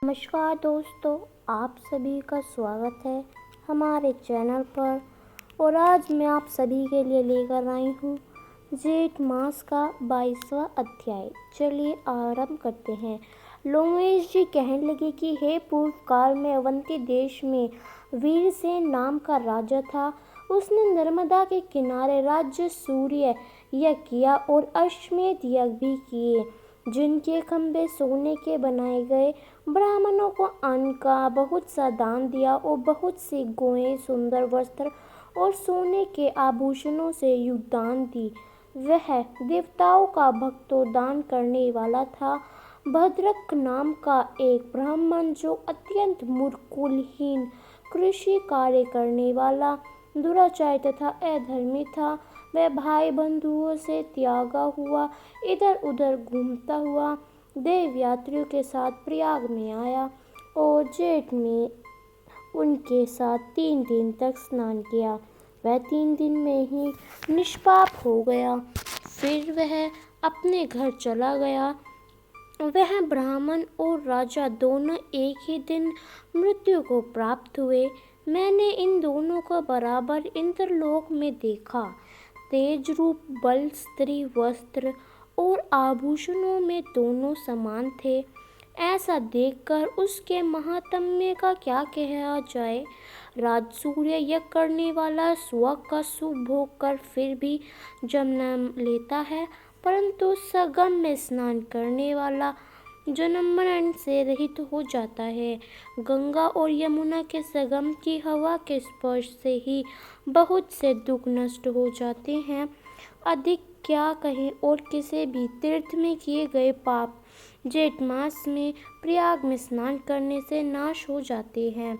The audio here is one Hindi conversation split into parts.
नमस्कार दोस्तों, आप सभी का स्वागत है हमारे चैनल पर। और आज मैं आप सभी के लिए लेकर आई हूँ जेठ मास का 22वां अध्याय। चलिए आरंभ करते हैं। लोमेश जी कहने लगे कि हे पूर्व काल में अवंती देश में वीरसेन नाम का राजा था। उसने नर्मदा के किनारे राज्य सूर्य यज्ञ किया और अश्वमेध यज्ञ भी किए, जिनके खंभे सोने के बनाए गए। ब्राह्मणों को अन्न का बहुत सा दान दिया और बहुत सी गौएं, सुंदर वस्त्र और सोने के आभूषणों से युक्त दान दी। वह देवताओं का भक्त और दान करने वाला था। भद्रक नाम का एक ब्राह्मण, जो अत्यंत मूर्खकुलहीन, कृषि कार्य करने वाला, दुराचारी तथा अधर्मी था, वह भाई बंधुओं से त्यागा हुआ इधर उधर घूमता हुआ देव यात्रियों के साथ प्रयाग में आया और जेठ में उनके साथ 3 दिन तक स्नान किया। वह 3 दिन में ही निष्पाप हो गया। फिर वह अपने घर चला गया। वह ब्राह्मण और राजा दोनों एक ही दिन मृत्यु को प्राप्त हुए। मैंने इन दोनों को बराबर इंद्रलोक में देखा। तेज रूप, बल, स्त्री, वस्त्र और आभूषणों में दोनों समान थे। ऐसा देखकर उसके महात्म्य का क्या कहा जाए। राजसूय यज्ञ करने वाला स्वर्ग का सुख भोग कर फिर भी जन्म लेता है, परंतु संगम में स्नान करने वाला जन्म मरण से रहित हो जाता है। गंगा और यमुना के संगम की हवा के स्पर्श से ही बहुत से दुख नष्ट हो जाते हैं। अधिक क्या कहें, और किसी भी तीर्थ में किए गए पाप जेठ मास में प्रयाग में स्नान करने से नाश हो जाते हैं।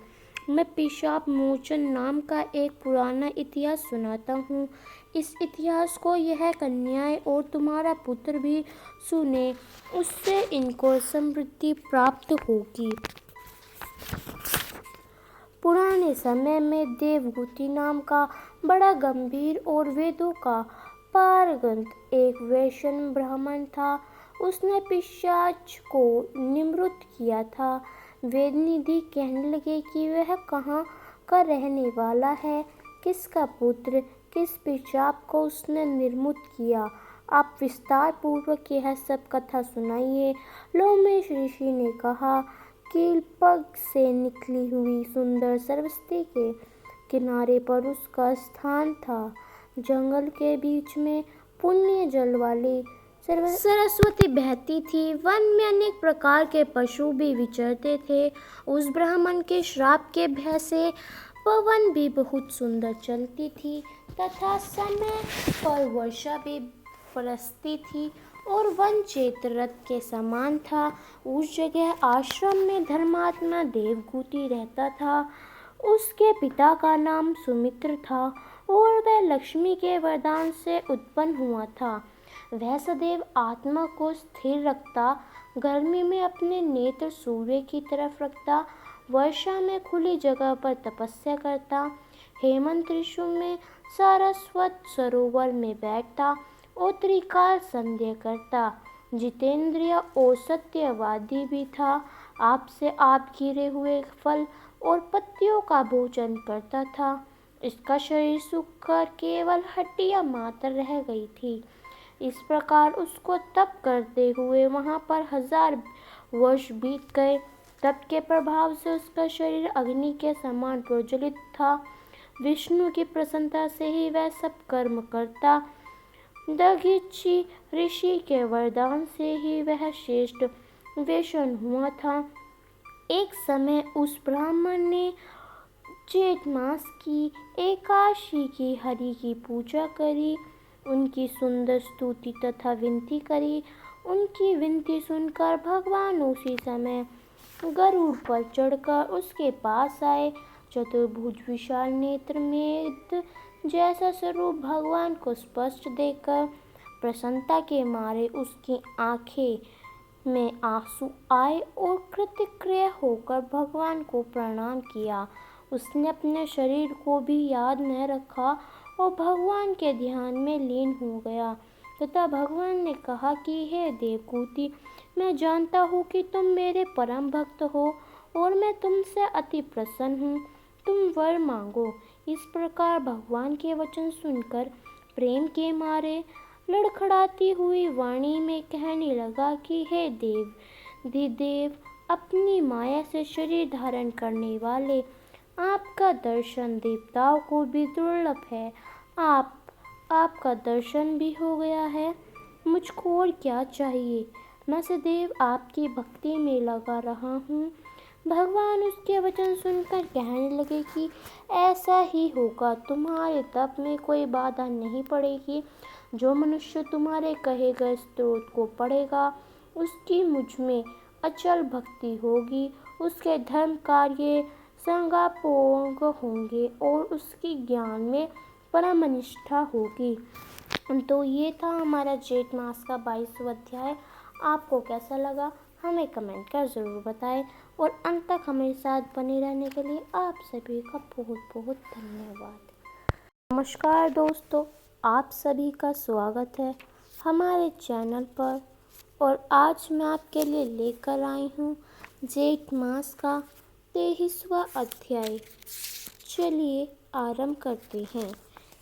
मैं पिशाप मोचन नाम का एक पुराना इतिहास सुनाता हूँ। इस इतिहास को यह कन्याएं और तुम्हारा पुत्र भी सुने, उससे इनको समृद्धि प्राप्त होगी। पुराने समय में देवहूति नाम का बड़ा गंभीर और वेदों का पारंगत एक वैश्य ब्राह्मण था। उसने पिशाच को निवृत्त किया था। वेदनिधि कहने लगे कि वह कहाँ का रहने वाला है, किसका पुत्र, किस पिशाच को उसने निर्मुक्त किया। आप विस्तार पूर्वक यह सब कथा सुनाइए। लोमेश ऋषि ने कहा, कीलपग से निकली हुई सुंदर सरस्वती के किनारे पर उसका स्थान था। जंगल के बीच में पुण्य जल वाली सरस्वती बहती थी। वन में अनेक प्रकार के पशु भी विचरते थे। उस ब्राह्मण के श्राप के भय से पवन भी बहुत सुंदर चलती थी तथा समय पर वर्षा भी बरसती थी और वन चैत्ररथ के समान था। उस जगह आश्रम में धर्मात्मा देवहूति रहता था। उसके पिता का नाम सुमित्र था और वह लक्ष्मी के वरदान से उत्पन्न हुआ था। वह सदैव आत्मा को स्थिर रखता, गर्मी में अपने नेत्र सूर्य की तरफ रखता, वर्षा में खुली जगह पर तपस्या करता, हेमंत ऋतु में सारस्वत सरोवर में बैठता और त्रिकाल संध्या करता। जितेंद्रिय और सत्यवादी भी था। आपसे आप गिरे हुए फल और पत्तियों का भोजन करता था। इसका शरीर सूखकर केवल हड्डियां मात्र रह गई थी। इस प्रकार उसको तप करते हुए वहां पर 1000 वर्ष बीत गए। तप के प्रभाव से उसका शरीर अग्नि के समान प्रज्वलित था। विष्णु की प्रसन्नता से ही वह सब कर्म करता। दधीचि ऋषि के वरदान से ही वह श्रेष्ठ वैश्य हुआ था। एक समय उस ब्राह्मण ने जेठ मास की एकादशी की हरि की पूजा करी, उनकी सुंदर स्तुति तथा विनती करी। उनकी विनती सुनकर भगवान उसी समय गरुड़ पर चढ़कर उसके पास आए। चतुर्भुज विशाल नेत्र मेघ जैसा स्वरूप भगवान को स्पष्ट देखकर प्रसन्नता के मारे उसकी आंखें में आंसू आए और कृतकृत्य होकर भगवान को प्रणाम किया। उसने अपने शरीर को भी याद न रखा और भगवान के ध्यान में लीन हो गया तथा भगवान ने कहा कि हे देवहूति, मैं जानता हूँ कि तुम मेरे परम भक्त हो और मैं तुमसे अति प्रसन्न हूँ। तुम वर मांगो। इस प्रकार भगवान के वचन सुनकर प्रेम के मारे लड़खड़ाती हुई वाणी में कहने लगा कि हे देव, अपनी माया से शरीर धारण करने वाले आपका दर्शन देवताओं को भी दुर्लभ है। आपका दर्शन भी हो गया है। मुझको और क्या चाहिए? मैं सदैव आपकी भक्ति में लगा रहा हूँ। भगवान उसके वचन सुनकर कहने लगे कि ऐसा ही होगा। तुम्हारे तप में कोई बाधा नहीं पड़ेगी। जो मनुष्य तुम्हारे कहे गए स्तोत्र को पढ़ेगा, उसकी मुझ में अचल भक्ति होगी। उसके धर्म कार्य संगापोंग होंगे और उसकी ज्ञान में परम निष्ठा होगी। तो ये था हमारा जेठ मास का 22वां अध्याय। आपको कैसा लगा हमें कमेंट कर ज़रूर बताएं और अंत तक हमारे साथ बने रहने के लिए आप सभी का बहुत बहुत धन्यवाद। नमस्कार दोस्तों, आप सभी का स्वागत है हमारे चैनल पर। और आज मैं आपके लिए लेकर आई हूँ जेठ मास का 23वां अध्याय। चलिए आरंभ करते हैं।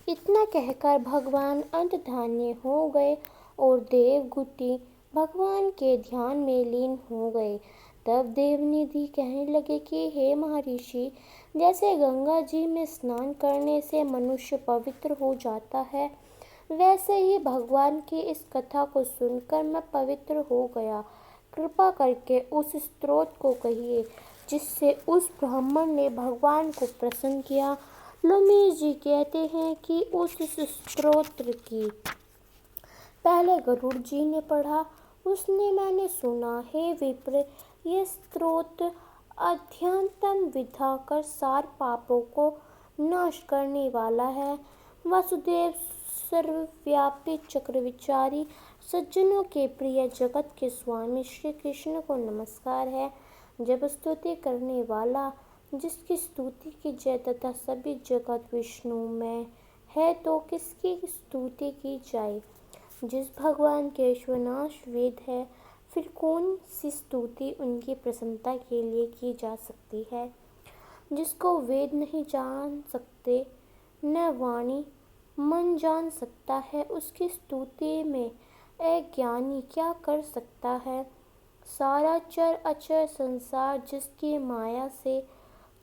इतना कहकर भगवान अंतर्ध्यानी हो गए और देवगुति भगवान के ध्यान में लीन हो गए। तब देवनिधि कहने लगे कि हे महर्षि, जैसे गंगा जी में स्नान करने से मनुष्य पवित्र हो जाता है, वैसे ही भगवान की इस कथा को सुनकर मैं पवित्र हो गया। कृपा करके उस स्त्रोत को कहिए जिससे उस ब्राह्मण ने भगवान को प्रसन्न किया। लुमीर जी कहते हैं कि उस स्तोत्र की पहले गरुड़ जी ने पढ़ा। उसने मैंने सुना, हे विप्र, यह स्तोत्र अध्यंतम विधा कर सार पापों को नाश करने वाला है। वासुदेव सर्वव्यापी चक्रविचारी सज्जनों के प्रिय जगत के स्वामी श्री कृष्ण को नमस्कार है। जब स्तुति करने वाला जिसकी स्तुति की जय तथा सभी जगत विष्णु में है, तो किसकी स्तुति की जाए? जिस भगवान के विनाश वेद है, फिर कौन सी स्तुति उनकी प्रसन्नता के लिए की जा सकती है? जिसको वेद नहीं जान सकते, न वाणी मन जान सकता है, उसकी स्तुति में अज्ञानी क्या कर सकता है? सारा चर अचर संसार जिसकी माया से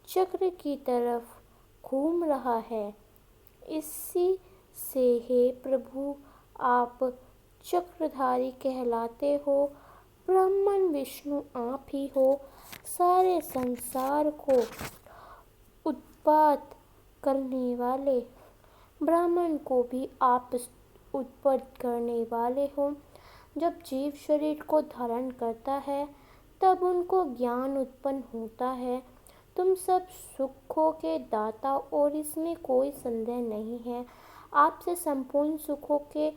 चक्र की तरफ घूम रहा है, इसी से हे प्रभु आप चक्रधारी कहलाते हो। ब्रह्मन विष्णु आप ही हो। सारे संसार को उत्पात करने वाले ब्राह्मण को भी आप उत्पन्न करने वाले हो। जब जीव शरीर को धारण करता है, तब उनको ज्ञान उत्पन्न होता है। तुम सब सुखों के दाता और इसमें कोई संदेह नहीं है। आपसे संपूर्ण सुखों के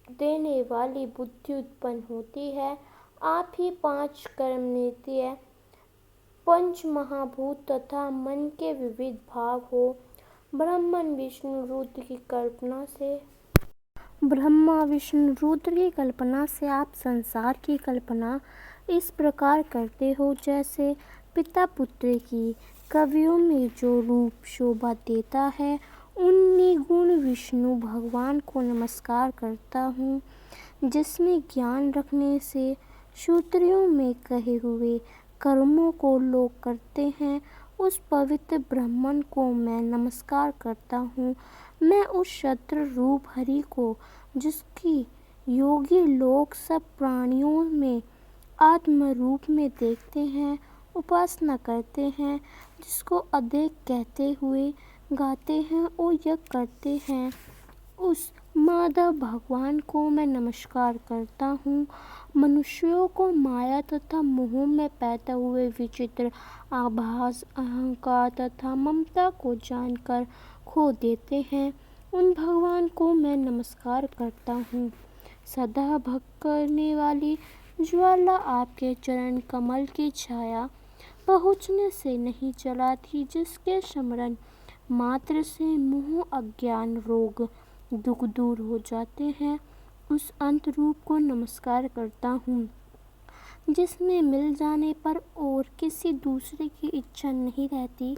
देने वाली बुद्धि उत्पन्न होती है। आप ही 5 कर्मेंद्रिय, पंच महाभूत तथा मन के विविध भाव हो। ब्रह्मा विष्णु रुद्र की कल्पना से आप संसार की कल्पना इस प्रकार करते हो, जैसे पिता पुत्र की। कवियों में जो रूप शोभा देता है, उन निगुण विष्णु भगवान को नमस्कार करता हूँ। जिसमें ज्ञान रखने से श्रोत्रियों में कहे हुए कर्मों को लोग करते हैं, उस पवित्र ब्राह्मण को मैं नमस्कार करता हूँ। मैं उस शत्रु रूप हरि को, जिसकी योगी लोग सब प्राणियों में आत्म रूप में देखते हैं, उपासना करते हैं, जिसको अदेख कहते हुए गाते हैं और यज्ञ करते हैं, उस माधव भगवान को मैं नमस्कार करता हूँ। मनुष्यों को माया तथा मोह में पैदा हुए विचित्र आभास, अहंकार तथा ममता को जानकर खो देते हैं, उन भगवान को मैं नमस्कार करता हूँ। सदा भक्त करने वाली ज्वाला आपके चरण कमल की छाया पहुँचने से नहीं जलाती, जिसके स्मरण मात्र से मोह अज्ञान रोग दुख दूर हो जाते हैं, उस अंत रूप को नमस्कार करता हूँ जिसमें मिल जाने पर और किसी दूसरे की इच्छा नहीं रहती,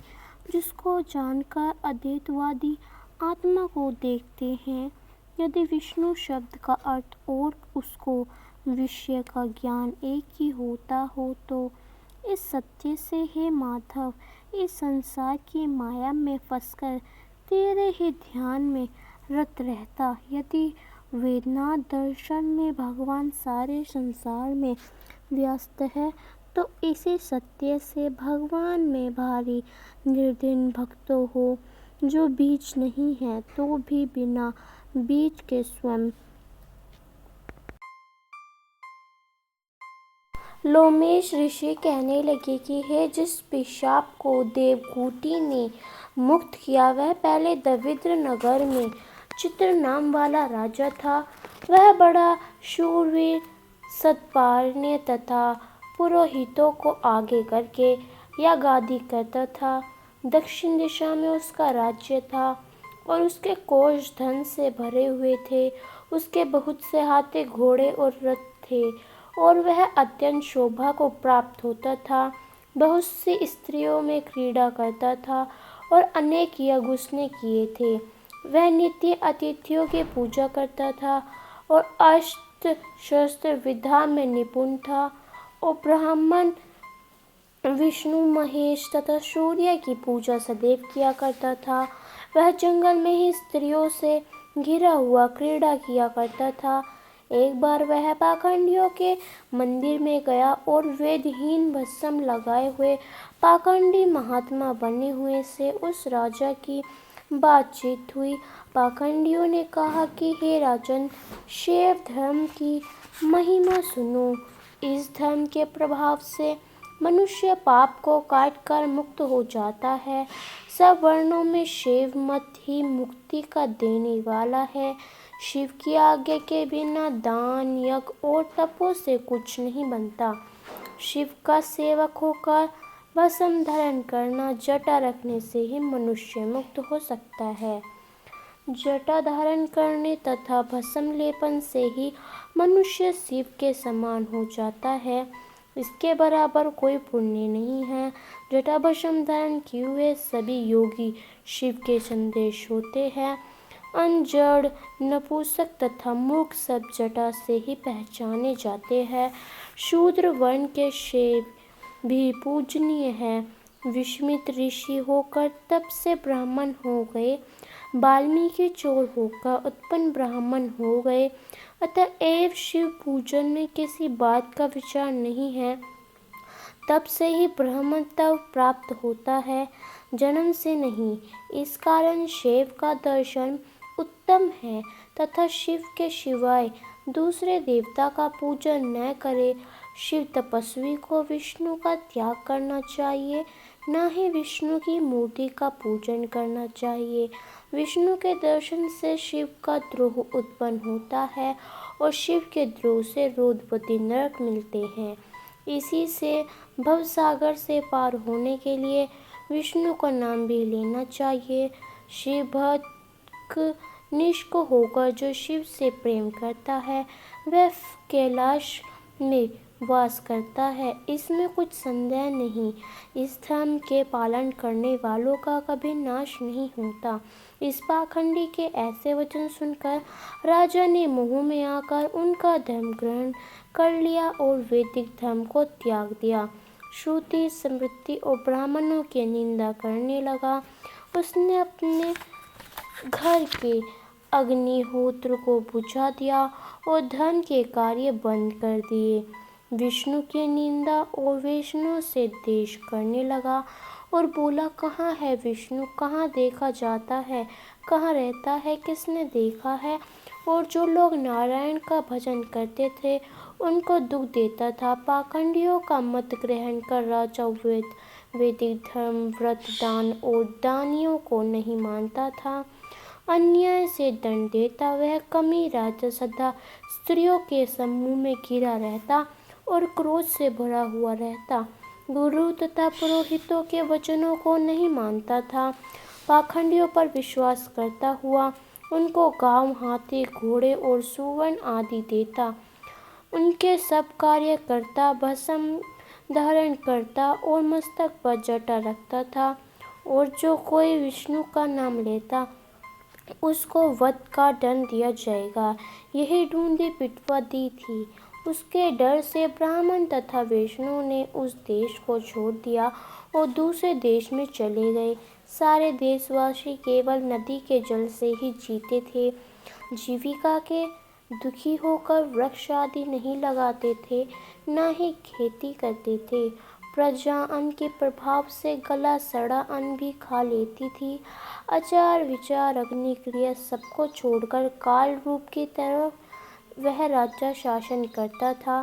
जिसको जानकर अद्वैतवादी आत्मा को देखते हैं। यदि विष्णु शब्द का अर्थ और उसको विषय का ज्ञान एक ही होता हो तो इस सत्य से हे माधव, इस संसार की माया में फंसकर तेरे ही ध्यान में रत रहता। यदि वेदांत दर्शन में भगवान सारे संसार में व्यस्त है तो इसी सत्य से भगवान में भारी निर्धन भक्तों हो, जो बीज नहीं है तो भी बिना बीज के स्वयं। लोमेश ऋषि कहने लगे कि हे जिस पेशाब को देवकूटी ने मुक्त किया, वह पहले दविद्र नगर में चित्र नाम वाला राजा था। वह बड़ा शूरवीर, सत्पारण्य तथा पुरोहितों को आगे करके या गादी करता था। दक्षिण दिशा में उसका राज्य था और उसके कोष धन से भरे हुए थे। उसके बहुत से हाथी, घोड़े और रथ थे और वह अत्यंत शोभा को प्राप्त होता था। बहुत सी स्त्रियों में क्रीड़ा करता था और अनेक यज्ञ उसने किए थे। वह नित्य अतिथियों की पूजा करता था और अस्त्र शस्त्र विद्या में निपुण था और ब्राह्मण, विष्णु, महेश तथा सूर्य की पूजा सदैव किया करता था। वह जंगल में ही स्त्रियों से घिरा हुआ क्रीड़ा किया करता था। एक बार वह पाखंडियों के मंदिर में गया और वेदहीन भस्म लगाए हुए पाखंडी महात्मा बने हुए से उस राजा की बातचीत हुई। पाखंडियों ने कहा कि हे राजन, शैव धर्म की महिमा सुनो। इस धर्म के प्रभाव से मनुष्य पाप को काटकर मुक्त हो जाता है। सब वर्णों में शैव मत ही मुक्ति का देने वाला है। शिव की आज्ञा के बिना दान, यज्ञ और तपों से कुछ नहीं बनता। शिव का सेवक होकर भस्म धारण करना, जटा रखने से ही मनुष्य मुक्त हो सकता है। जटा धारण करने तथा भस्म लेपन से ही मनुष्य शिव के समान हो जाता है। इसके बराबर कोई पुण्य नहीं है। जटा भस्म धारण किए हुए सभी योगी शिव के संदेश होते हैं। अनजड़, नपुंसक तथा मूर्ख सब जटा से ही पहचाने जाते हैं। शूद्र वर्ण के शैव भी पूजनीय है। विस्मित ऋषि होकर तप से ब्राह्मण हो गए, वाल्मीकि चोर होकर उत्पन्न ब्राह्मण हो गए। अतएव शिव पूजन में किसी बात का विचार नहीं है। तब से ही ब्रह्मत्व प्राप्त होता है, जन्म से नहीं। इस कारण शिव का दर्शन उत्तम है तथा शिव के सिवाय दूसरे देवता का पूजन न करे। शिव तपस्वी को विष्णु का त्याग करना चाहिए, न ही विष्णु की मूर्ति का पूजन करना चाहिए। विष्णु के दर्शन से शिव का द्रोह उत्पन्न होता है और शिव के द्रोह से रोदपति नरक मिलते हैं। इसी से भवसागर से पार होने के लिए विष्णु का नाम भी लेना चाहिए। शिव भक्त निष्ठ होकर जो शिव से प्रेम करता है वह कैलाश में वास करता है, इसमें कुछ संदेह नहीं। इस धर्म के पालन करने वालों का कभी नाश नहीं होता। इस पाखंडी के ऐसे वचन सुनकर राजा ने मोह में आकर उनका धर्म ग्रहण कर लिया और वैदिक धर्म को त्याग दिया। श्रुति, स्मृति और ब्राह्मणों की निंदा करने लगा। उसने अपने घर के अग्निहोत्र को बुझा दिया और धर्म के कार्य बंद कर दिए। विष्णु की निंदा और वैष्णव से द्वेष करने लगा और बोला, कहाँ है विष्णु, कहाँ देखा जाता है, कहाँ रहता है, किसने देखा है। और जो लोग नारायण का भजन करते थे उनको दुख देता था। पाखंडियों का मत ग्रहण कर राजा वैदिक धर्म, व्रत, दान और दानियों को नहीं मानता था। अन्याय से दंड देता। वह कमी राजा सदा स्त्रियों के समूह में घिरा रहता और क्रोध से भरा हुआ रहता। गुरु तथा पुरोहितों के वचनों को नहीं मानता था। पाखंडियों पर विश्वास करता हुआ उनको गांव, हाथी, घोड़े और सुवर्ण आदि देता। उनके सब कार्य करता, भस्म धारण करता और मस्तक पर जटा रखता था। और जो कोई विष्णु का नाम लेता उसको वध का दंड दिया जाएगा। यही ढूंढी पिटवा दी थी। उसके डर से ब्राह्मण तथा वैष्णव ने उस देश को छोड़ दिया और दूसरे देश में चले गए। सारे देशवासी केवल नदी के जल से ही जीते थे। जीविका के दुखी होकर वृक्ष आदि नहीं लगाते थे, न ही खेती करते थे। प्रजा अन्न के प्रभाव से गला सड़ा अन्न भी खा लेती थी। आचार विचार अग्नि क्रिया सबको छोड़कर काल रूप की तरफ वह राजा शासन करता था।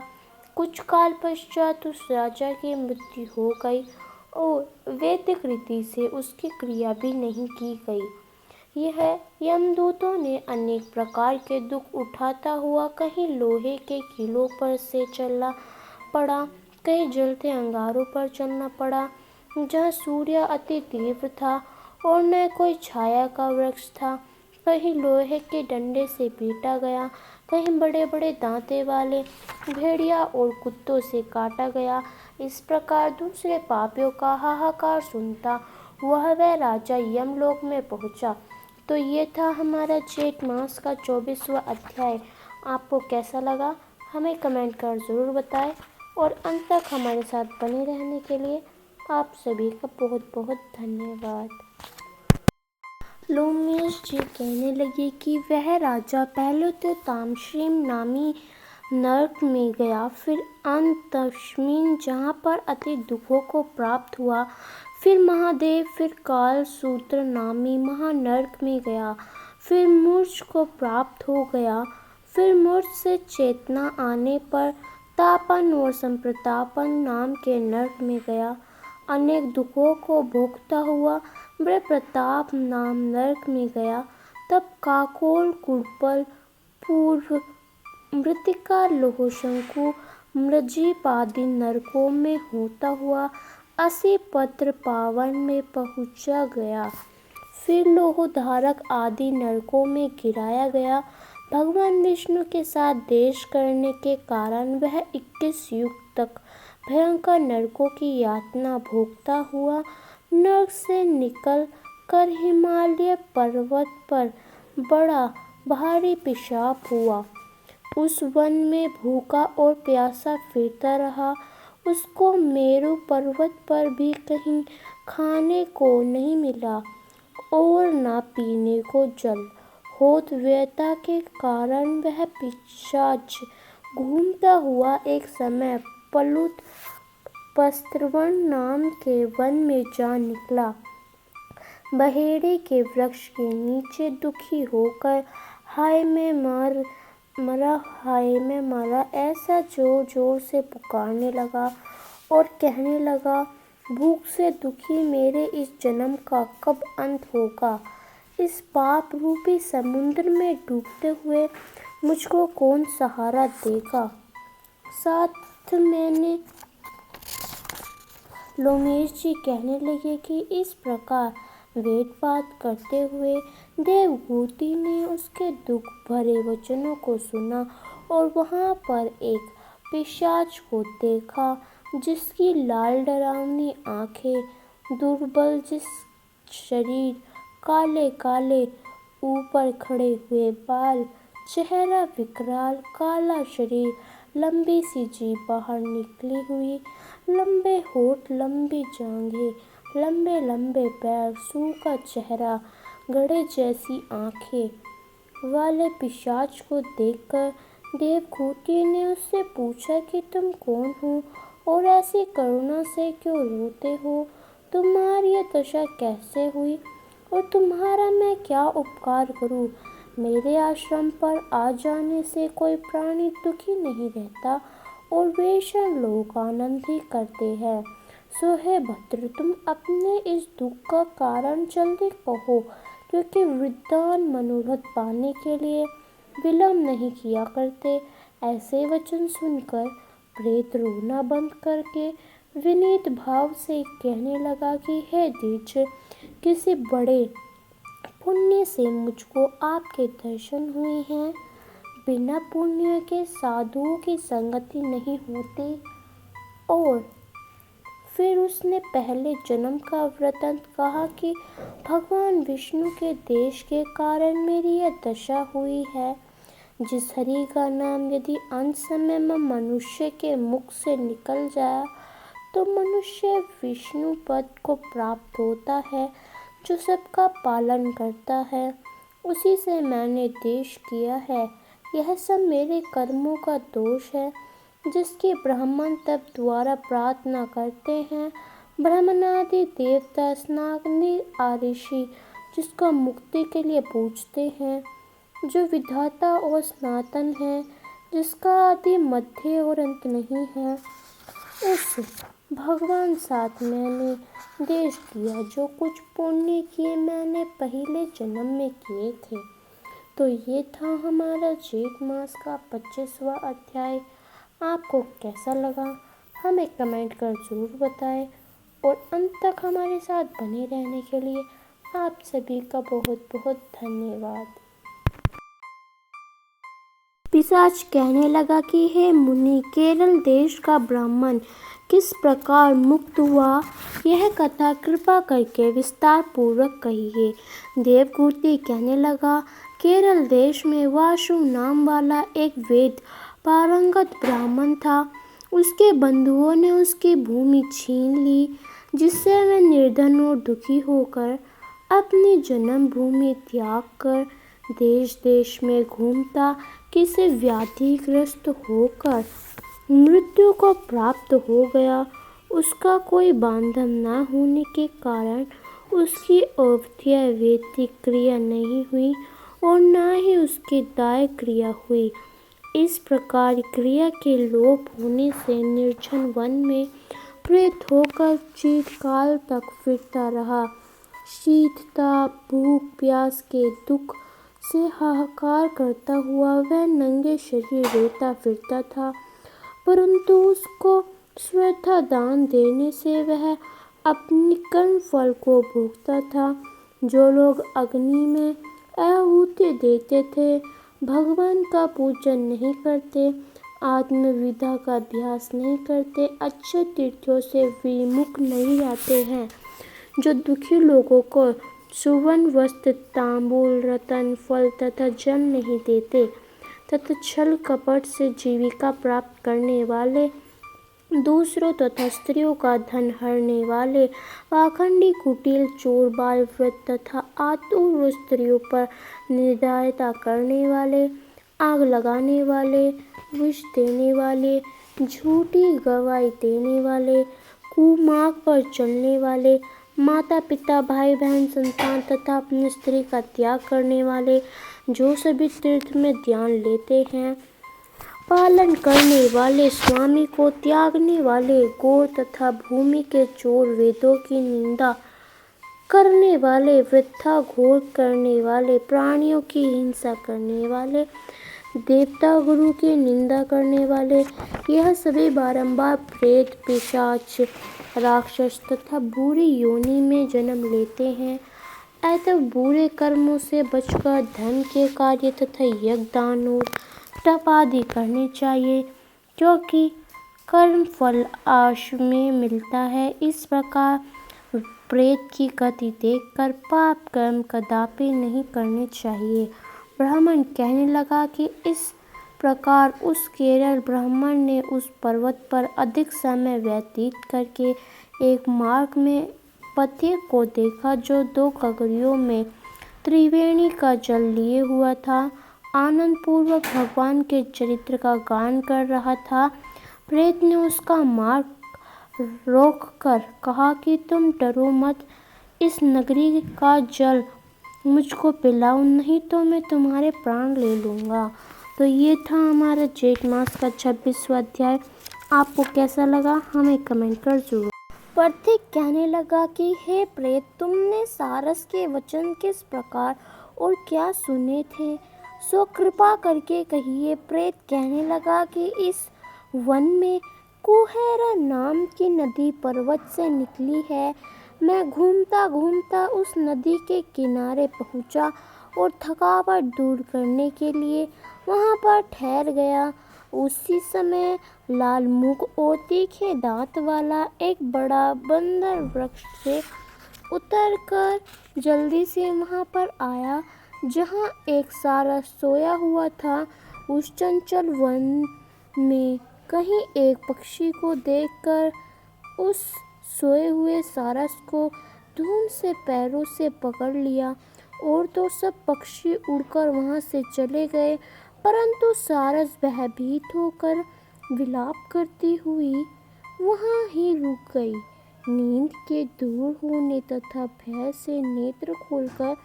कुछ काल पश्चात उस राजा की मृत्यु हो गई और वैदिक रीति से उसकी क्रिया भी नहीं की गई। यह यमदूतों ने अनेक प्रकार के दुख उठाता हुआ कहीं लोहे के किलों पर से चलना पड़ा, कहीं जलते अंगारों पर चलना पड़ा, जहाँ सूर्य अति तीव्र था और न कोई छाया का वृक्ष था। कहीं लोहे के डंडे से पीटा गया, कहीं बड़े बड़े दांते वाले भेड़िया और कुत्तों से काटा गया। इस प्रकार दूसरे पापियों का हाहाकार सुनता वह राजा यमलोक में पहुंचा। तो ये था हमारा जेठ मास का 24वां अध्याय। आपको कैसा लगा हमें कमेंट कर ज़रूर बताएं और अंत तक हमारे साथ बने रहने के लिए आप सभी का बहुत बहुत धन्यवाद। लोमश जी कहने लगे कि वह राजा पहले तो तामश्रीम नामी नरक में गया, फिर अंतश्मीन जहाँ पर अति दुखों को प्राप्त हुआ, फिर महादेव, फिर काल सूत्र नामी महानर्क में गया, फिर मूर्छ को प्राप्त हो गया, फिर मूर्छ से चेतना आने पर तापन और संप्रतापन नाम के नर्क में गया। अनेक दुखों को भोगता हुआ बड़े प्रताप नाम नरक में गया। तब काकोल, कुड़पल, पूर्व, मृतिका, लोहशंकु, मृजीप आदि नरकों में होता हुआ 80 पत्र पावन में पहुँचा गया। फिर लोहधारक आदि नरकों में गिराया गया। भगवान विष्णु के साथ देश करने के कारण वह 21 युग तक भयंकर नरकों की यातना भोगता हुआ नरक से निकल कर हिमालय पर्वत पर बड़ा भारी पेशाब हुआ। उस वन में भूखा और प्यासा फिरता रहा। उसको मेरु पर्वत पर भी कहीं खाने को नहीं मिला और न पीने को जल। होत व्यथा के कारण वह पिशाच घूमता हुआ एक समय पलुत पस्त्रवन नाम के वन में जा निकला। बहेड़े के वृक्ष के नीचे दुखी होकर हाय मैं मरा ऐसा जोर जोर से पुकारने लगा और कहने लगा, भूख से दुखी मेरे इस जन्म का कब अंत होगा। इस पाप रूपी समुद्र में डूबते हुए मुझको कौन सहारा देगा। साथ मैंने लोमेश जी कहने लगे कि इस प्रकार वेद बात करते हुए देवभूति ने उसके दुख भरे वचनों को सुना और वहाँ पर एक पिशाच को देखा जिसकी लाल डरावनी आंखें, दुर्बल जिस शरीर, काले काले ऊपर खड़े हुए बाल, चेहरा विकराल, काला शरीर, लंबी सी जीभ बाहर निकली हुई, लंबे होठ, लंबी जांघें, लंबे लंबे पैर, सूखा चेहरा, घड़े जैसी आंखें वाले पिशाच को देखकर देवभूति ने उससे पूछा कि तुम कौन हो और ऐसी करुणा से क्यों रोते हो। तुम्हारी यह दशा कैसे हुई और तुम्हारा मैं क्या उपकार करूं। मेरे आश्रम पर आ जाने से कोई प्राणी दुखी नहीं रहता और बेशक लोग आनंद ही करते हैं। सो हे भद्र, तुम अपने इस दुख का कारण जल्दी कहो, क्योंकि विद्वान मनोरथ पाने के लिए विलंब नहीं किया करते। ऐसे वचन सुनकर प्रेत रोना बंद करके विनीत भाव से कहने लगा कि हे द्विज, किसी बड़े पुण्य से मुझको आपके दर्शन हुए हैं। बिना पुण्य के साधुओं की संगति नहीं होती। और फिर उसने पहले जन्म का वृत्तांत कहा कि भगवान विष्णु के देश के कारण मेरी यह दशा हुई है। जिस हरि का नाम यदि अंत समय में मनुष्य के मुख से निकल जाए तो मनुष्य विष्णु पद को प्राप्त होता है, जो सबका पालन करता है। उसी से मैंने देश किया है। यह सब मेरे कर्मों का दोष है, जिसकी ब्राह्मण तप द्वारा प्रार्थना करते हैं। ब्राह्मणादि देवता स्नाग्नि आऋषि जिसको मुक्ति के लिए पूजते हैं, जो विधाता और सनातन है, जिसका आदि मध्य और अंत नहीं है। उस भगवान साथ मैंने देश किया। जो कुछ पुण्य किए मैंने पहले जन्म में किए थे। तो ये था हमारा जेठ मास का 25वां अध्याय। आपको कैसा लगा हमें कमेंट कर ज़रूर बताएं और अंत तक हमारे साथ बने रहने के लिए आप सभी का बहुत बहुत धन्यवाद। पिशाच कहने लगा कि हे मुनि, केरल देश का ब्राह्मण किस प्रकार मुक्त हुआ, यह कथा कृपा करके विस्तार पूर्वक कहिए। देवगुति कहने लगा, केरल देश में वासु नाम वाला एक वेद पारंगत ब्राह्मण था। उसके बंधुओं ने उसकी भूमि छीन ली, जिससे वह निर्धन और दुखी होकर अपनी जन्मभूमि त्याग कर देश देश में घूमता किसी व्याधिग्रस्त होकर मृत्यु को प्राप्त हो गया। उसका कोई बांधव न होने के कारण उसकी अवध्या वैदिक क्रिया नहीं हुई और न ही उसकी दाय क्रिया हुई। इस प्रकार क्रिया के लोप होने से निर्जन वन में प्रेत होकर चिरकाल तक फिरता रहा। शीतताप, भूख प्यास के दुख से हाहाकार करता हुआ वह नंगे शरीर रोता फिरता था, परंतु उसको श्रद्धा दान देने से वह अपनी कर्म फल को भोगता था। जो लोग अग्नि में आहुति देते थे, भगवान का पूजन नहीं करते, आत्मविद्या का अभ्यास नहीं करते, अच्छे तीर्थों से विमुख नहीं रहते हैं, जो दुखी लोगों को सुवर्ण वस्त्र, तांबूल, रत्न, फल तथा जल नहीं देते, तथा छल कपट से जीविका प्राप्त करने वाले, दूसरों तथा स्त्रियों का धन हरने वाले, पाखंडी, कुटिल, चोर, बाल व्रत तथा आतुर स्त्रियों पर निर्दयता करने वाले, आग लगाने वाले, विष देने वाले, झूठी गवाही देने वाले, कुमार्ग पर चलने वाले, माता पिता, भाई बहन, संतान तथा अपनी स्त्री का त्याग करने वाले, जो सभी तीर्थ में ध्यान लेते हैं, पालन करने वाले, स्वामी को त्यागने वाले, गौ तथा भूमि के चोर, वेदों की निंदा करने वाले, वृथा घोर करने वाले, प्राणियों की हिंसा करने वाले, देवता गुरु की निंदा करने वाले, यह सभी बारंबार प्रेत, पिशाच, राक्षस तथा बुरी योनि में जन्म लेते हैं। अतः बुरे कर्मों से बचकर धन के कार्य तथा यज्ञ, दान और तप आदि करने चाहिए, क्योंकि कर्म फल आश में मिलता है। इस प्रकार प्रेत की गति देखकर पाप कर्म कदापि नहीं करने चाहिए। ब्राह्मण कहने लगा कि इस प्रकार उस केरल ब्राह्मण ने उस पर्वत पर अधिक समय व्यतीत करके एक मार्ग में पथिक को देखा, जो 2 गगरियों में त्रिवेणी का जल लिए हुआ था, आनंद पूर्वक भगवान के चरित्र का गान कर रहा था। प्रेत ने उसका मार्ग रोककर कहा कि तुम डरो मत, इस नगरी का जल मुझको पिलाओ, नहीं तो मैं तुम्हारे प्राण ले लूँगा। तो ये था हमारा जेठ मास का 26वां अध्याय। आपको कैसा लगा हमें कमेंट कर जरूर। पथिक कहने लगा कि हे प्रेत, तुमने सारस के वचन किस प्रकार और क्या सुने थे, सो कृपा करके कहिए। प्रेत कहने लगा कि इस वन में कुहेरा नाम की नदी पर्वत से निकली है। मैं घूमता घूमता उस नदी के किनारे पहुंचा और थकावट दूर करने के लिए वहां पर ठहर गया। उसी समय लाल मुख और तीखे दांत वाला एक बड़ा बंदर वृक्ष से उतरकर जल्दी से वहां पर आया जहां एक सारस सोया हुआ था। उस चंचल वन में कहीं एक पक्षी को देखकर उस सोए हुए सारस को धूम से पैरों से पकड़ लिया और तो सब पक्षी उड़कर वहां से चले गए, परंतु सारस भयभीत होकर विलाप करती हुई वहां ही रुक गई। नींद के दूर होने तथा भय से नेत्र खोलकर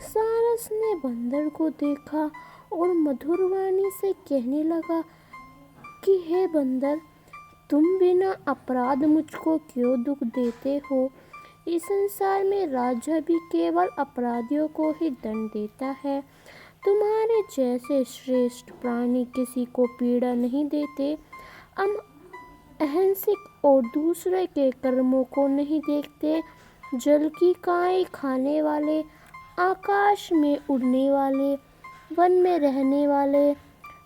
सारस ने बंदर को देखा और मधुर वाणी से कहने लगा कि हे बंदर, तुम बिना अपराध मुझको क्यों दुख देते हो? इस संसार में राजा भी केवल अपराधियों को ही दंड देता है। तुम्हारे जैसे श्रेष्ठ प्राणी किसी को पीड़ा नहीं देते। हम अहिंसक और दूसरे के कर्मों को नहीं देखते। जल की काई खाने वाले, आकाश में उड़ने वाले, वन में रहने वाले,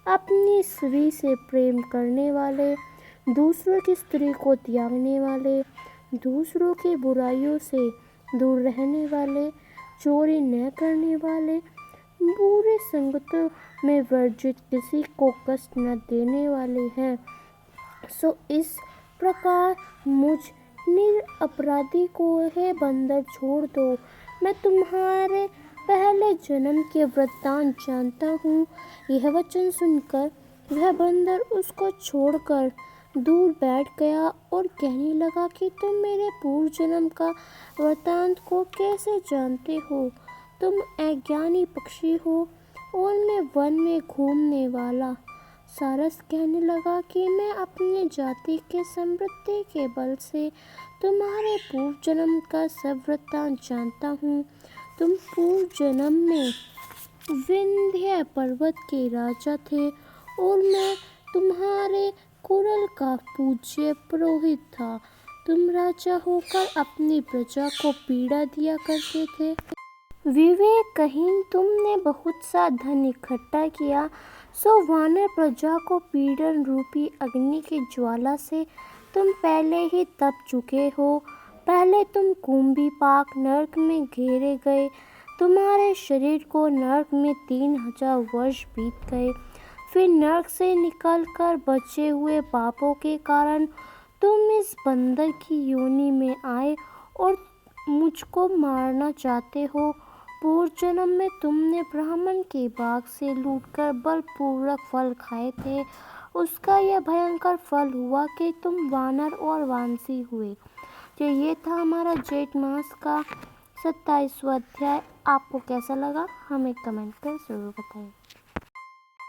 अपनी स्त्री से प्रेम करने वाले, दूसरों की स्त्री को त्यागने वाले, दूसरों की बुराइयों से दूर रहने वाले, चोरी न करने वाले, बुरे संगतों में वर्जित, किसी को कष्ट न देने वाले हैं। सो इस प्रकार मुझ निरपराधी को हे बंदर छोड़ दो। मैं तुम्हारे पहले जन्म के वृत्तांत जानता हूँ। यह वचन सुनकर वह बंदर उसको छोड़कर दूर बैठ गया और कहने लगा कि तुम मेरे पूर्व जन्म का वृत्तांत को कैसे जानते हो? तुम अज्ञानी पक्षी हो और मैं वन में घूमने वाला। सारस कहने लगा कि मैं अपने जाति के समृद्धि के बल से तुम्हारे पूर्व जन्म का सब वृत्तांत जानता हूँ। तुम पूर्व जन्म में विंध्य पर्वत के राजा थे और मैं तुम्हारे कुरल का पूज्य पुरोहित था। तुम राजा होकर अपनी प्रजा को पीड़ा दिया करते थे। विवेकहीन तुमने बहुत सा धन इकट्ठा किया, सो वानर प्रजा को पीड़न रूपी अग्नि की ज्वाला से तुम पहले ही तप चुके हो। पहले तुम कुंभीपाक नरक में घेरे गए। तुम्हारे शरीर को नरक में 3000 वर्ष बीत गए। फिर नरक से निकलकर बचे हुए पापों के कारण तुम इस बंदर की योनि में आए और मुझको मारना चाहते हो। पूर्व जन्म में तुमने ब्राह्मण के बाग से लूटकर बलपूर्वक फल खाए थे। उसका यह भयंकर फल हुआ कि तुम वानर और वानसी हुए। तो ये था हमारा जेठ मास का 27वां अध्याय। आपको कैसा लगा हमें कमेंट कर जरूर बताइए।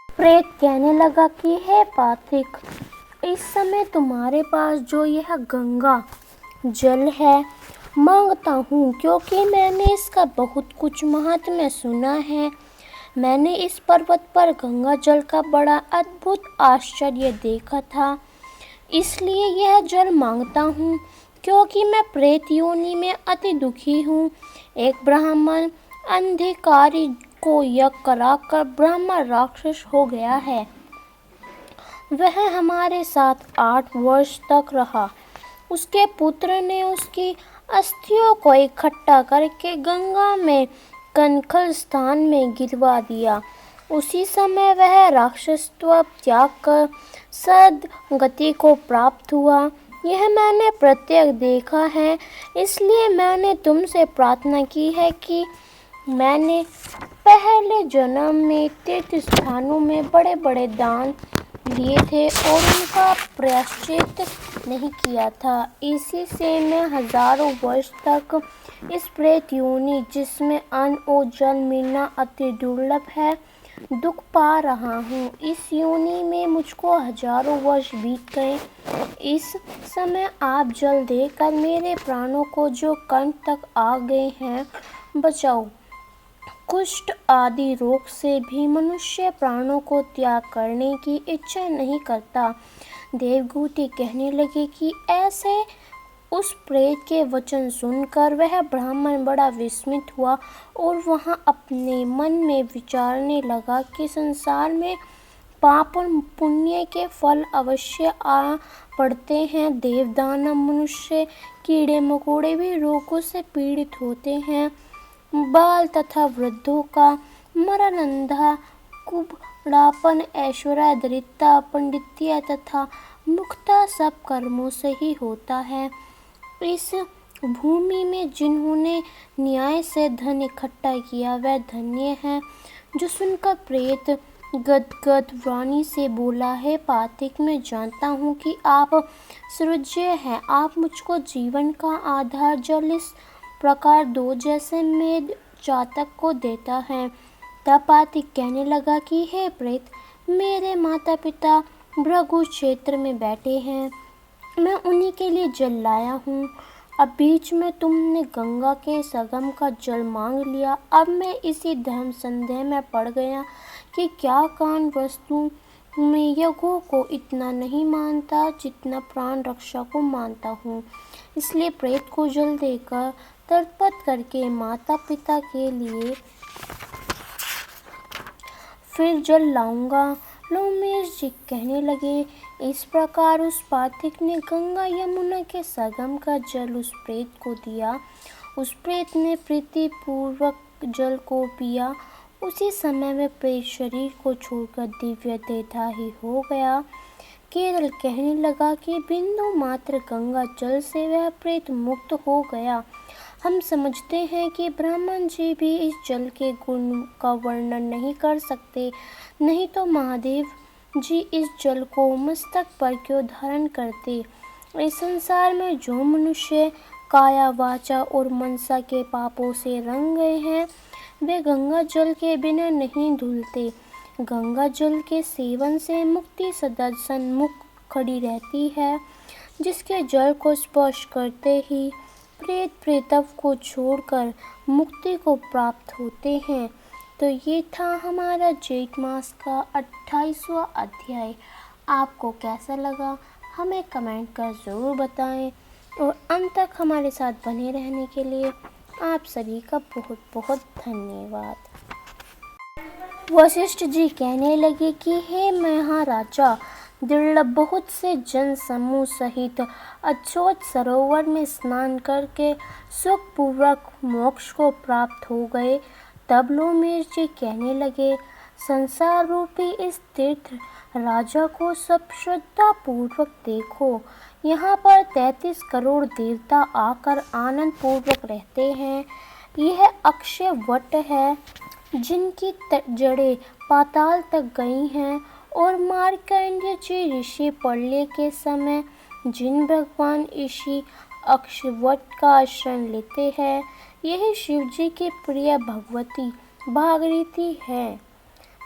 प्रेत कहने लगा कि हे पाथिक, इस समय तुम्हारे पास जो यह गंगा जल है मांगता हूँ, क्योंकि मैंने इसका बहुत कुछ महात्म्य सुना है। मैंने इस पर्वत पर गंगा जल का बड़ा अद्भुत आश्चर्य देखा था, इसलिए यह जल मांगता हूँ। क्योंकि मैं प्रेत योनि में अति दुखी हूँ। एक ब्राह्मण अंधकारी को यज्ञ कराकर ब्रह्मा राक्षस हो गया है। वह हमारे साथ 8 वर्ष तक रहा। उसके पुत्र ने उसकी अस्थियों को इकट्ठा करके गंगा में कनखल स्थान में गिरवा दिया। उसी समय वह राक्षसत्व त्याग कर सद्गति को प्राप्त हुआ। यह मैंने प्रत्यक्ष देखा है, इसलिए मैंने तुमसे प्रार्थना की है कि मैंने पहले जन्म में तीर्थ स्थानों में बड़े बड़े दान लिए थे और उनका प्रायश्चित नहीं किया था। इसी से मैं हजारों वर्ष तक इस प्रेत योनि, जिसमें अन्न और जल मिलना अति दुर्लभ है, दुख पा रहा हूँ। इस योनि में मुझको हजारों वर्ष बीत गए। इस समय आप जल देकर मेरे प्राणों को, जो कंठ तक आ गए हैं, बचाओ। कुष्ठ आदि रोग से भी मनुष्य प्राणों को त्याग करने की इच्छा नहीं करता। देवहूति कहने लगे कि ऐसे उस प्रेत के वचन सुनकर वह ब्राह्मण बड़ा विस्मित हुआ और वह अपने मन में विचारने लगा कि संसार में पाप और पुण्य के फल अवश्य आ पड़ते हैं। देव, दानव, मनुष्य, कीड़े मकोड़े भी रोगों से पीड़ित होते हैं। बाल तथा वृद्धों का मरण, अंधा, कुबड़ापन, ऐश्वर्य, दरिद्रता, पंडित्य तथा मुक्ता सब कर्मों से ही होता है। इस भूमि में जिन्होंने न्याय से धन इकट्ठा किया वह धन्य है। जो सुनकर प्रेत गदगद वाणी से बोला, हे पातिक, मैं जानता हूँ कि आप सुरज्य हैं। आप मुझको जीवन का आधार जल इस प्रकार दो जैसे मेद चातक को देता है। तब पातिक कहने लगा कि हे प्रेत, मेरे माता पिता भृगु क्षेत्र में बैठे हैं, मैं उन्हीं के लिए जल लाया हूँ। अब बीच में तुमने गंगा के संगम का जल मांग लिया। अब मैं इसी धर्म संदेह में पड़ गया कि क्या कान वस्तु में यज्ञों को इतना नहीं मानता जितना प्राण रक्षा को मानता हूँ। इसलिए प्रेत को जल देकर तर्पण करके माता पिता के लिए फिर जल लाऊंगा। लोमेश जी कहने लगे, इस प्रकार उस पातिक ने गंगा यमुना के संगम का जल उस प्रेत को दिया। उस प्रेत ने प्रीतिपूर्वक जल को पिया। उसी समय में प्रेत शरीर को छोड़कर दिव्य देहधारी हो गया। केरल कहने लगा कि बिंदु मात्र गंगा जल से वह प्रेत मुक्त हो गया। हम समझते हैं कि ब्राह्मण जी भी इस जल के गुण का वर्णन नहीं कर सकते, नहीं तो महादेव जी इस जल को मस्तक पर क्यों धारण करते। इस संसार में जो मनुष्य काया, वाचा और मनसा के पापों से रंग गए हैं वे गंगा जल के बिना नहीं धुलते। गंगा जल के सेवन से मुक्ति सदा सन्मुख खड़ी रहती है। जिसके जल को स्पर्श करते ही प्रेत प्रेतव को छोड़कर मुक्ति को प्राप्त होते हैं। तो ये था हमारा जेठ मास का 28वां अध्याय। आपको कैसा लगा हमें कमेंट कर ज़रूर बताएं और अंत तक हमारे साथ बने रहने के लिए आप सभी का बहुत बहुत धन्यवाद। वशिष्ठ जी कहने लगे कि हे महाराजा, दुर्लभ बहुत से जन समूह सहित अछोत सरोवर में स्नान करके सुखपूर्वक मोक्ष को प्राप्त हो गए। तब लोमेश जी कहने लगे, संसार रूपी इस तीर्थ राजा को सब श्रद्धा पूर्वक देखो। यहाँ पर 33 करोड़ देवता आकर आनंद पूर्वक रहते हैं। यह अक्षय वट है जिनकी जड़ें पाताल तक गई हैं और मार्कंडेय जी ऋषि प्रलय के समय जिन भगवान ऋषि अक्षयवट का आश्रय लेते हैं यही शिव जी की प्रिय भगवती भागीरथी है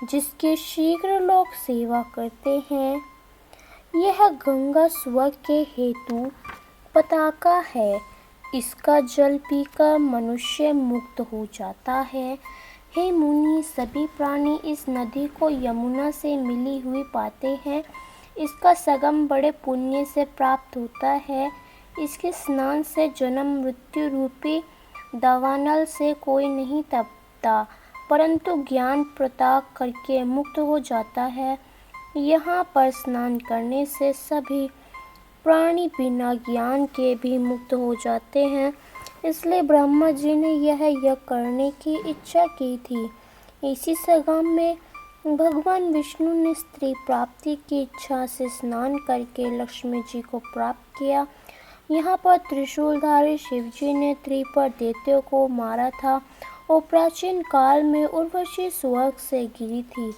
जिसके शीघ्र लोग सेवा करते हैं। यह गंगा स्वर्ग के हेतु पताका है। इसका जल पीकर मनुष्य मुक्त हो जाता है। हे मुनि, सभी प्राणी इस नदी को यमुना से मिली हुई पाते हैं। इसका संगम बड़े पुण्य से प्राप्त होता है। इसके स्नान से जन्म मृत्यु रूपी दावानल से कोई नहीं तपता, परंतु ज्ञान प्रताप करके मुक्त हो जाता है। यहाँ पर स्नान करने से सभी प्राणी बिना ज्ञान के भी मुक्त हो जाते हैं। इसलिए ब्रह्मा जी ने यह यज्ञ करने की इच्छा की थी। इसी संगम में भगवान विष्णु ने स्त्री प्राप्ति की इच्छा से स्नान करके लक्ष्मी जी को प्राप्त किया। यहाँ पर त्रिशूलधारी शिव जी ने त्रिपुर दैत्यों को मारा था और प्राचीन काल में उर्वशी स्वर्ग से गिरी थी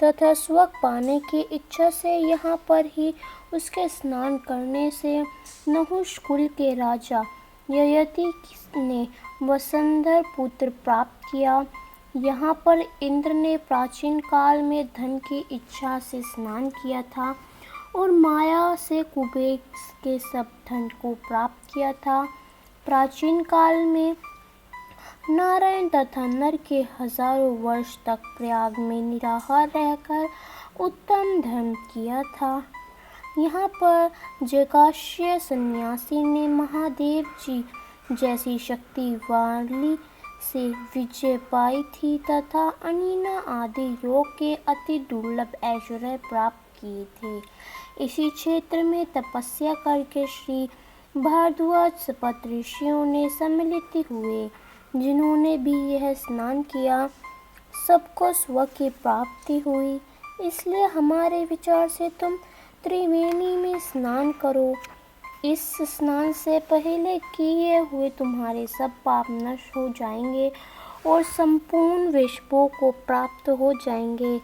तथा स्वर्ग पाने की इच्छा से यहाँ पर ही उसके स्नान करने से नहुष कुल के राजा ययाति ने वसुंधरा पुत्र प्राप्त किया। यहाँ पर इंद्र ने प्राचीन काल में धन की इच्छा से स्नान किया था और माया से कुबेर के सब धन को प्राप्त किया था। प्राचीन काल में नारायण तथा नर के हजारों वर्ष तक प्रयाग में निराहार रहकर उत्तम धर्म किया था। यहाँ पर जैकाश्य सन्यासी ने महादेव जी जैसी शक्तिवाली से विजय पाई थी तथा अनीना आदि योग के अति दुर्लभ ऐश्वर्य प्राप्त किए थे। इसी क्षेत्र में तपस्या करके श्री भारद्वाज सपत ऋषियों ने सम्मिलित हुए, जिन्होंने भी यह स्नान किया, सबको स्व की प्राप्ति हुई। इसलिए हमारे विचार से तुम त्रिवेणी में स्नान करो। इस स्नान से पहले किए हुए तुम्हारे सब पाप नष्ट हो जाएंगे और संपूर्ण विश्वों को प्राप्त हो जाएंगे।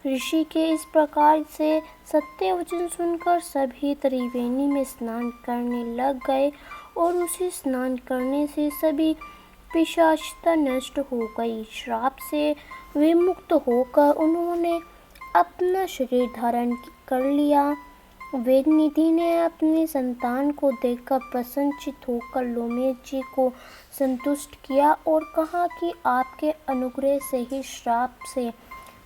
ऋषि के इस प्रकार से सत्य वचन सुनकर सभी त्रिवेणी में स्नान करने लग गए और उसी स्नान करने से सभी पिशाचता नष्ट हो गई। श्राप से विमुक्त होकर उन्होंने अपना शरीर धारण कर लिया। वेदनिधि ने अपनी संतान को देखकर प्रसन्नचित्त होकर लोमेश जी को संतुष्ट किया और कहा कि आपके अनुग्रह से ही श्राप से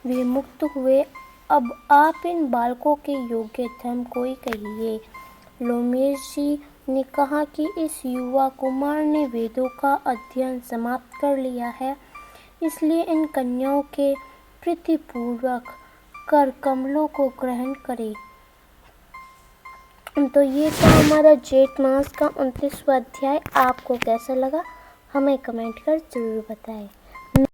विमुक्त हुए। अब आप इन बालकों के योग्य धर्म कोई कहिए। लोमेश जी ने कहा कि इस युवा कुमार ने वेदों का अध्ययन समाप्त कर लिया है, इसलिए इन कन्याओं के प्रीतिपूर्वक कर कमलों को ग्रहण करें। तो ये था हमारा जेठ मास का 29वां अध्याय। आपको कैसा लगा हमें कमेंट कर जरूर बताएं।